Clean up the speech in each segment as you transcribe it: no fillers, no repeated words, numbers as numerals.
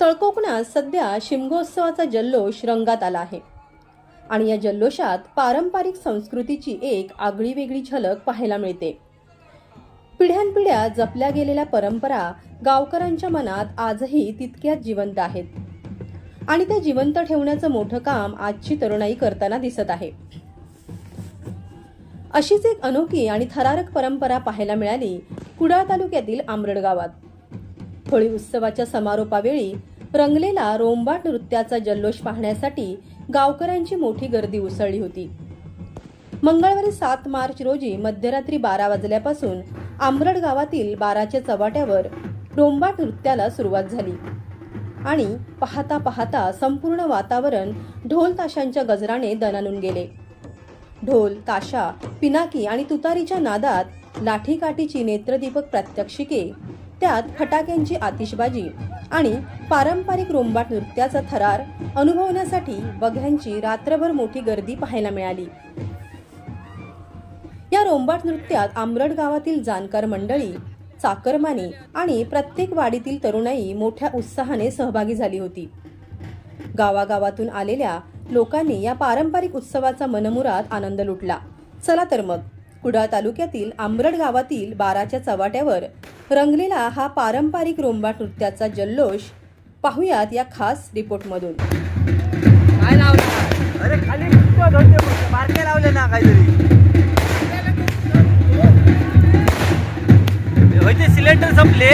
तळकोकणात सध्या शिमगोत्सवाचा जल्लोष रंगात आला आहे आणि या जल्लोषात पारंपरिक संस्कृतीची एक आगळीवेगळी झलक पाहायला मिळते। पिढ्यानपिढ्या जपल्या गेलेल्या परंपरा गावकऱ्यांच्या मनात आजही तितक्याच जिवंत आहेत आणि त्या जिवंत ठेवण्याचं मोठं काम आजची तरुणाई करताना दिसत आहे। अशीच एक अनोखी आणि थरारक परंपरा पाहायला मिळाली कुडाळ तालुक्यातील आंबरड गावात। होळी उत्सवाच्या समारोपावेळी रंगलेला रोंबाट नृत्याचा जल्लोष पाहण्यासाठी गावकऱ्यांची मोठी गर्दी उसळली होती। मंगळवारी 7 मार्च रोजी मध्यरात्री 12 वाजल्यापासून आंबरड गावातील बाराच्या चव्हाट्यावर रोंबाट नृत्याला सुरुवात झाली आणि पाहता पाहता संपूर्ण वातावरण ढोल ताशांच्या गजराने दणाणून गेले। ढोल, ताशा, पिनाकी आणि तुतारीच्या नादात लाठीकाठीची नेत्रदीपक प्रात्यक्षिके, त्यात फटाक्यांची आतिषबाजी आणि पारंपरिक रोंबाट नृत्याचा थरार अनुभवण्यासाठी बघ्यांची रात्रभर मोठी गर्दी पाहायला मिळाली। या रोंबाट नृत्यात आंबरड गावातील जाणकार मंडळी, चाकरमानी आणि प्रत्येक वाडीतील तरुणाई मोठ्या उत्साहाने सहभागी झाली होती। गावागावातून आलेल्या लोकांनी या पारंपरिक उत्सवाचा मनमुराद आनंद लुटला। चला तर मग कुडाळ तालुक्यातील आंबरड गावातील बाराच्या चव्हाट्यावर रंगलेला हा पारंपरिक रोंबाट नृत्याचा जल्लोष पाहुयात या खास रिपोर्टमधून। काय लावलं? अरे खाली बारके लावले ना काहीतरी, होते सिलेंडर संपले।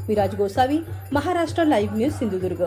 Viraj Gosavi, Maharashtra live news, Sindhudurg.